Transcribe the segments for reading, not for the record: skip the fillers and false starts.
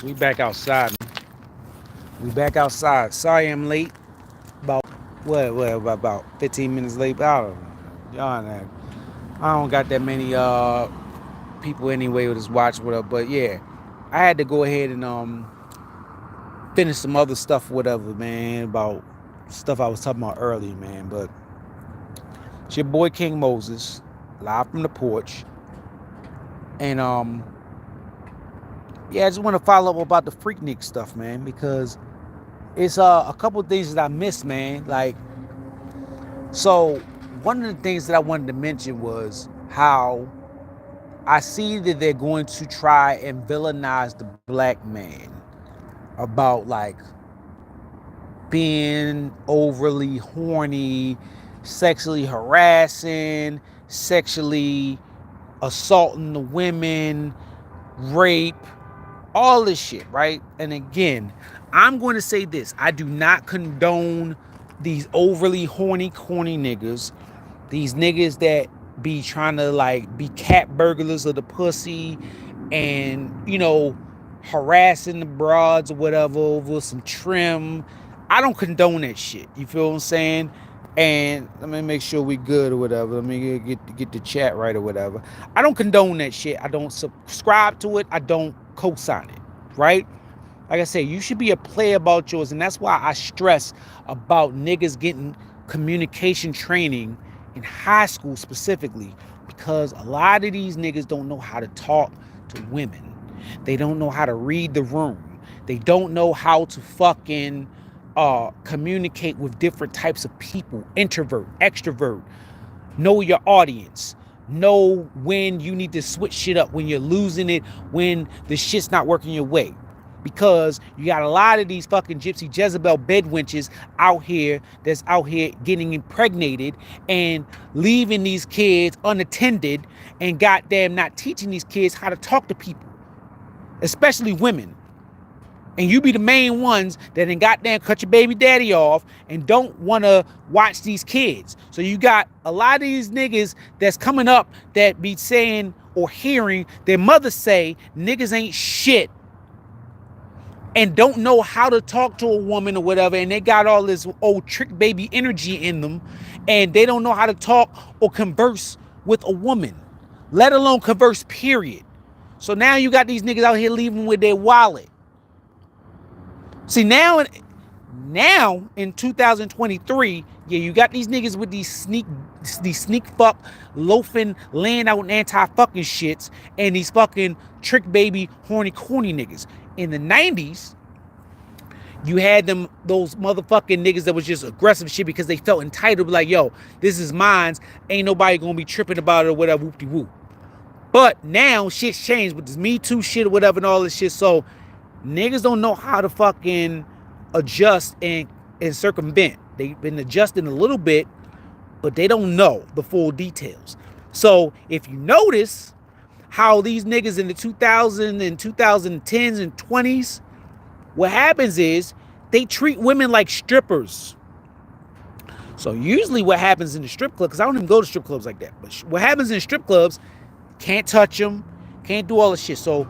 We back outside, man. We back outside. Sorry I'm late. About about 15 minutes late. I don't know. Y'all know. I don't got that many people anyway with this watch whatever. But yeah, I had to go ahead and finish some other stuff whatever, man, about stuff I was talking about earlier, man. But it's your boy King Moses, live from the porch. And yeah, I just want to follow up about the Freaknik stuff, man, because it's a couple of things that I missed, man. Like, so one of the things that I wanted to mention was how I see that they're going to try and villainize the black man about like being overly horny, sexually harassing, sexually assaulting the women, rape, all this shit, right? And again, I'm going to say this. I do not condone these overly horny, corny niggas. These niggas that be trying to like be cat burglars of the pussy and, harassing the broads or whatever over some trim. I don't condone that shit. You feel what I'm saying? And let me make sure we good or whatever. Let me get the chat right or whatever. I don't condone that shit. I don't subscribe to it. I don't co-sign it. Right? Like I said, you should be a player about yours. And that's why I stress about niggas getting communication training in high school specifically. Because a lot of these niggas don't know how to talk to women. They don't know how to read the room. They don't know how to fucking communicate with different types of people. Introvert, extrovert. Know your audience. Know when you need to switch shit up, when you're losing it, when the shit's not working your way. Because you got a lot of these fucking gypsy Jezebel bedwenches out here that's out here getting impregnated and leaving these kids unattended and goddamn not teaching these kids how to talk to people, especially women. And you be the main ones that then goddamn cut your baby daddy off and don't want to watch these kids. So you got a lot of these niggas that's coming up that be saying or hearing their mother say niggas ain't shit and don't know how to talk to a woman or whatever, and they got all this old trick baby energy in them, and they don't know how to talk or converse with a woman, let alone converse, period. So now you got these niggas out here leaving with their wallet. See, now in 2023, yeah, you got these niggas with these sneak fuck, loafing, laying out anti-fucking shits, and these fucking trick baby, horny, corny niggas. In the 90s, you had those motherfucking niggas that was just aggressive shit because they felt entitled, like, yo, this is mine. Ain't nobody gonna be tripping about it or whatever, whoop-de-whoop. But now shit's changed with this Me Too shit or whatever and all this shit. So niggas don't know how to fucking adjust and circumvent. They've been adjusting a little bit, but they don't know the full details. So if you notice how these niggas in the 2000s and 2010s and 20s, what happens is they treat women like strippers. So usually what happens in the strip club, because I don't even go to strip clubs like that, but what happens in strip clubs, can't touch them, can't do all this shit. So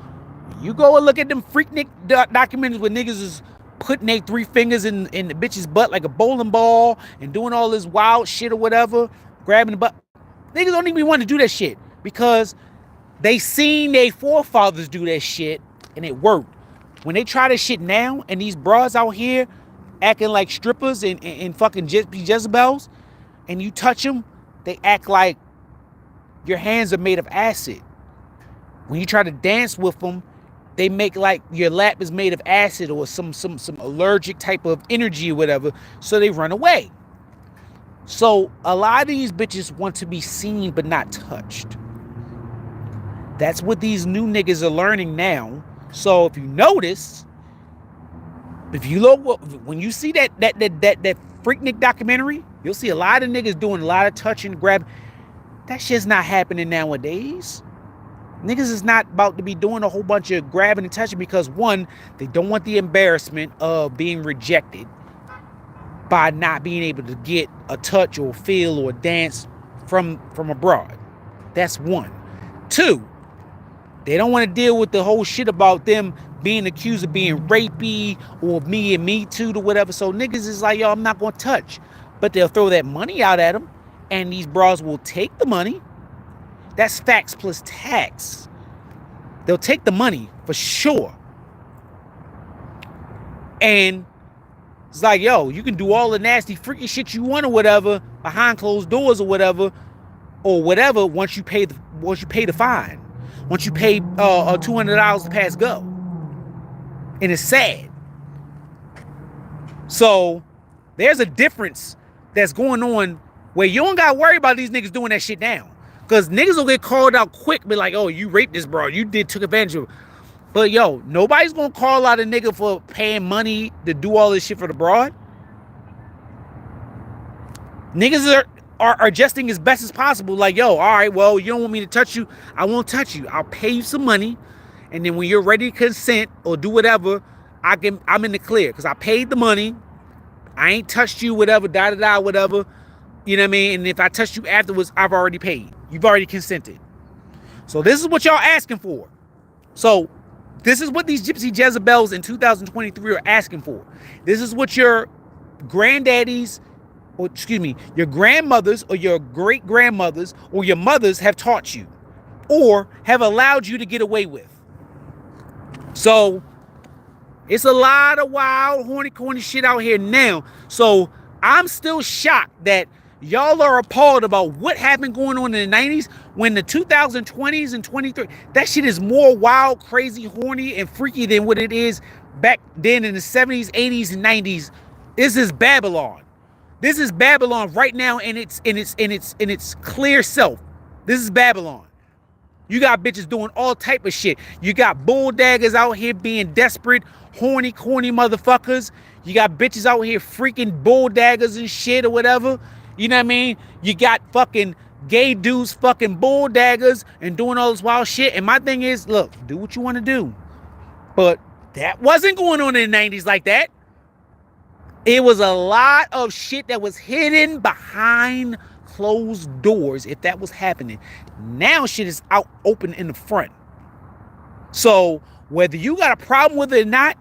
you go and look at them Freaknik documentaries where niggas is putting their 3 fingers in the bitch's butt like a bowling ball and doing all this wild shit or whatever, grabbing the butt. Niggas don't even want to do that shit because they seen their forefathers do that shit and it worked. When they try this shit now and these bras out here acting like strippers and fucking Jezebels, and you touch them, they act like your hands are made of acid. When you try to dance with them, they make like your lap is made of acid or some allergic type of energy or whatever, so they run away. So a lot of these bitches want to be seen but not touched. That's what these new niggas are learning now. So if you notice, if you look, when you see that Freaknik documentary, you'll see a lot of niggas doing a lot of touching, grab. That shit's not happening nowadays. Niggas is not about to be doing a whole bunch of grabbing and touching because, one, they don't want the embarrassment of being rejected by not being able to get a touch or feel or dance from abroad. That's one. Two, They don't want to deal with the whole shit about them being accused of being rapey or me and me too or whatever. So niggas is like, yo, I'm not going to touch. But they'll throw that money out at them, and these bras will take the money. That's facts plus tax. They'll take the money for sure. And it's like, yo, you can do all the nasty, freaky shit you want or whatever behind closed doors or whatever once you pay the fine. Once you pay $200 to pass go. And it's sad. So there's a difference that's going on where you don't gotta worry about these niggas doing that shit now. Because niggas will get called out quick, be like, oh, you raped this bro, you took advantage of it. But yo, nobody's gonna call out a nigga for paying money to do all this shit for the broad. Niggas are adjusting as best as possible. Like, yo, all right, well, you don't want me to touch you, I won't touch you. I'll pay you some money, and then when you're ready to consent or do whatever, I'm in the clear because I paid the money. I ain't touched you, whatever, whatever. You know what I mean? And if I touched you afterwards, I've already paid. You've already consented. So this is what y'all asking for. So this is what these gypsy Jezebels in 2023 are asking for. This is what your granddaddies, or excuse me, your grandmothers or your great grandmothers or your mothers have taught you or have allowed you to get away with. So it's a lot of wild, horny, corny shit out here now. So I'm still shocked that y'all are appalled about what happened going on in the 90s when the 2020s and 23, that shit is more wild, crazy, horny, and freaky than what it is back then in the 70s, 80s, and 90s. This is Babylon. This is Babylon right now in its clear self. This is Babylon. You got bitches doing all type of shit. You got bull daggers out here being desperate, horny, corny motherfuckers. You got bitches out here freaking bull daggers and shit or whatever. You know what I mean? You got fucking gay dudes fucking bull daggers and doing all this wild shit. And my thing is, look, do what you want to do. But that wasn't going on in the 90s like that. It was a lot of shit that was hidden behind closed doors if that was happening. Now shit is out open in the front. So whether you got a problem with it or not,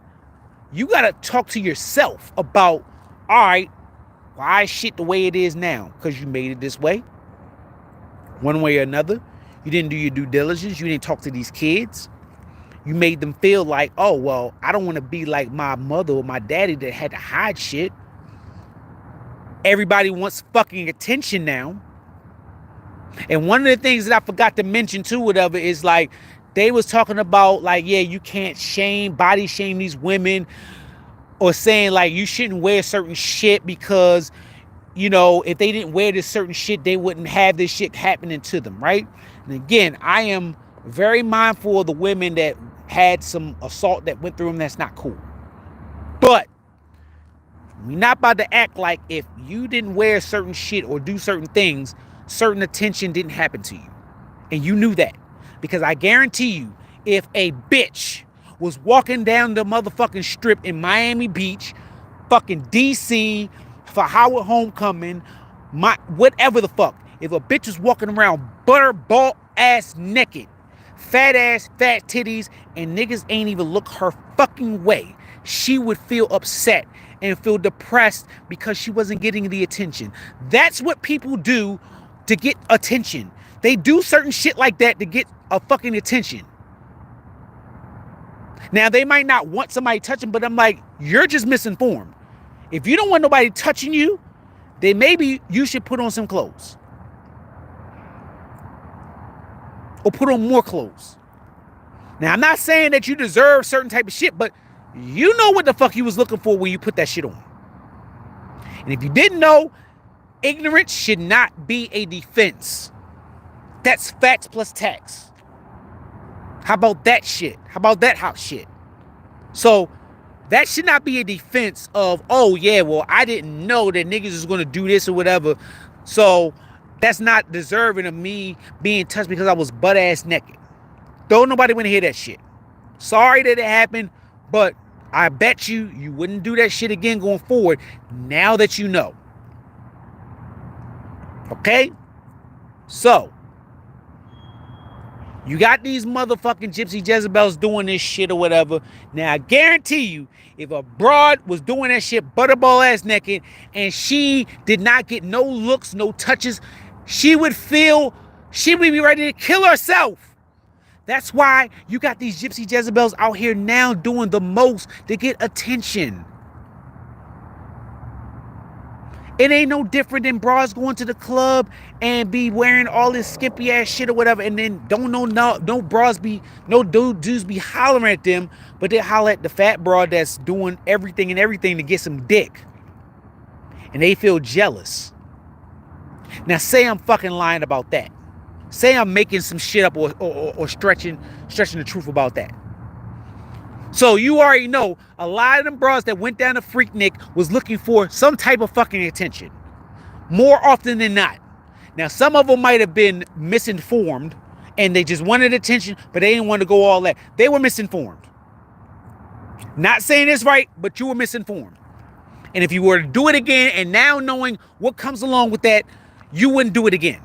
you got to talk to yourself about, all right, why is shit the way it is now? Because you made it this way. One way or another. You didn't do your due diligence. You didn't talk to these kids. You made them feel like, oh, well, I don't want to be like my mother or my daddy that had to hide shit. Everybody wants fucking attention now. And one of the things that I forgot to mention too, whatever, is like, they was talking about like, yeah, you can't body shame these women, or saying like you shouldn't wear certain shit because, you know, if they didn't wear this certain shit, they wouldn't have this shit happening to them, right? And again, I am very mindful of the women that had some assault that went through them. That's not cool. But we're not about to act like if you didn't wear certain shit or do certain things, certain attention didn't happen to you. And you knew that. Because I guarantee you, if a bitch was walking down the motherfucking strip in Miami Beach, fucking DC, for Howard Homecoming, whatever the fuck, if a bitch was walking around butterball ass naked, fat titties, and niggas ain't even look her fucking way, she would feel upset and feel depressed because she wasn't getting the attention. That's what people do to get attention. They do certain shit like that to get a fucking attention. Now, they might not want somebody touching, but I'm like, you're just misinformed. If you don't want nobody touching you, then maybe you should put on some clothes. Or put on more clothes. Now, I'm not saying that you deserve certain type of shit, but you know what the fuck you was looking for when you put that shit on. And if you didn't know, ignorance should not be a defense. That's facts plus tax. How about that shit? How about that hot shit? So that should not be a defense of, oh yeah, well, I didn't know that niggas is going to do this or whatever. So that's not deserving of me being touched because I was butt ass naked. Don't nobody want to hear that shit. Sorry that it happened, but I bet you wouldn't do that shit again going forward now that you know. Okay? So You got these motherfucking gypsy Jezebels doing this shit or whatever. Now, I guarantee you, if a broad was doing that shit butterball ass naked and she did not get no looks, no touches, she would be ready to kill herself. That's why you got these gypsy Jezebels out here now doing the most to get attention. It ain't no different than bras going to the club and be wearing all this skimpy ass shit or whatever, and then no dudes be hollering at them, but they holler at the fat broad that's doing everything to get some dick, and they feel jealous. Now, say I'm fucking lying about that. Say I'm making some shit up or stretching the truth about that. So you already know a lot of them bras that went down to Freaknik was looking for some type of fucking attention. More often than not. Now, some of them might have been misinformed and they just wanted attention, but they didn't want to go all that. They were misinformed. Not saying it's right, but you were misinformed. And if you were to do it again, and now knowing what comes along with that, you wouldn't do it again.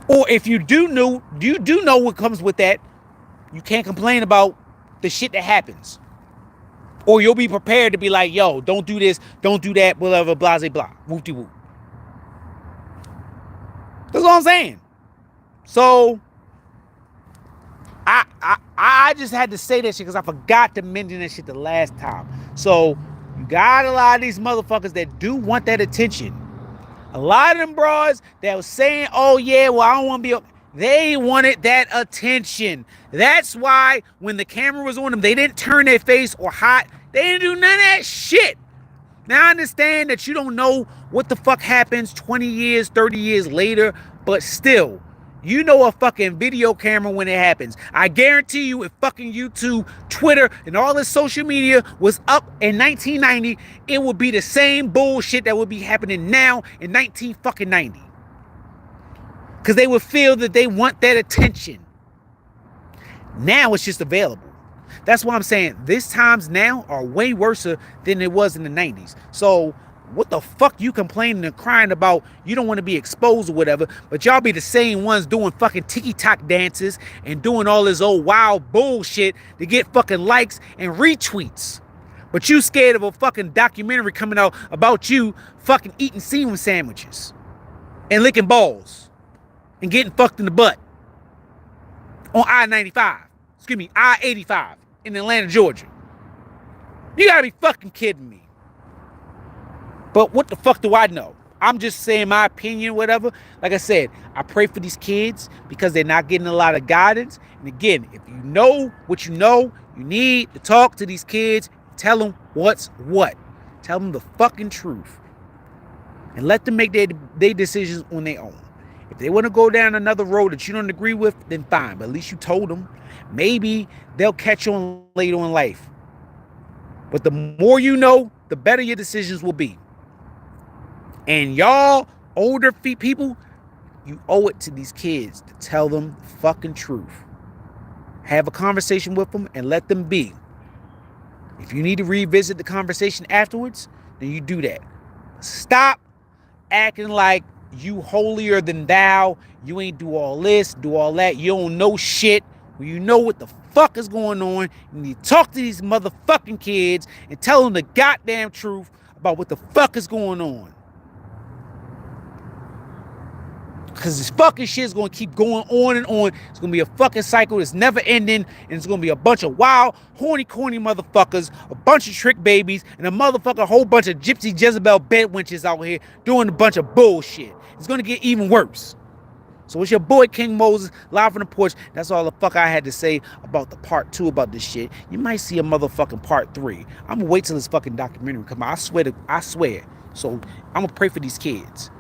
Or if you do know what comes with that, you can't complain about the shit that happens. Or you'll be prepared to be like, yo, don't do this, don't do that, whatever, blah, blah, blah. Whoop-de-whoop. That's all I'm saying. So, I just had to say that shit because I forgot to mention that shit the last time. So, you got a lot of these motherfuckers that do want that attention. A lot of them bras that was saying, oh yeah, well, I don't want to be... They wanted that attention. That's why when the camera was on them, they didn't turn their face or hide. They didn't do none of that shit. Now, I understand that you don't know what the fuck happens 20 years, 30 years later, but still, you know a fucking video camera when it happens. I guarantee you if fucking YouTube, Twitter, and all this social media was up in 1990, it would be the same bullshit that would be happening now in 1990. Because they would feel that they want that attention. Now it's just available. That's why I'm saying these times now are way worse than it was in the 90s. So what the fuck you complaining and crying about? You don't want to be exposed or whatever, but y'all be the same ones doing fucking tiki-tok dances and doing all this old wild bullshit to get fucking likes and retweets. But you scared of a fucking documentary coming out about you fucking eating semen sandwiches and licking balls. And getting fucked in the butt on I-85 in Atlanta, Georgia. You gotta be fucking kidding me. But what the fuck do I know? I'm just saying my opinion, whatever. Like I said, I pray for these kids because they're not getting a lot of guidance. And again, if you know what you know, you need to talk to these kids. Tell them what's what. Tell them the fucking truth. And let them make their decisions on their own. If they want to go down another road that you don't agree with, then fine. But at least you told them. Maybe they'll catch on later in life. But the more you know, the better your decisions will be. And y'all, older people, you owe it to these kids to tell them the fucking truth. Have a conversation with them and let them be. If you need to revisit the conversation afterwards, then you do that. Stop acting like you holier than thou. You ain't do all this, do all that. You don't know shit. When you know what the fuck is going on, you need to talk to these motherfucking kids and tell them the goddamn truth about what the fuck is going on. Because this fucking shit is going to keep going on and on. It's going to be a fucking cycle that's never ending. And it's going to be a bunch of wild, horny, corny motherfuckers, a bunch of trick babies, and a whole bunch of gypsy Jezebel bed wenches out here doing a bunch of bullshit. It's going to get even worse. So it's your boy King Moses, live from the porch. That's all the fuck I had to say about the part 2 about this shit. You might see a motherfucking part 3. I'm going to wait till this fucking documentary come out. I swear. So I'm going to pray for these kids.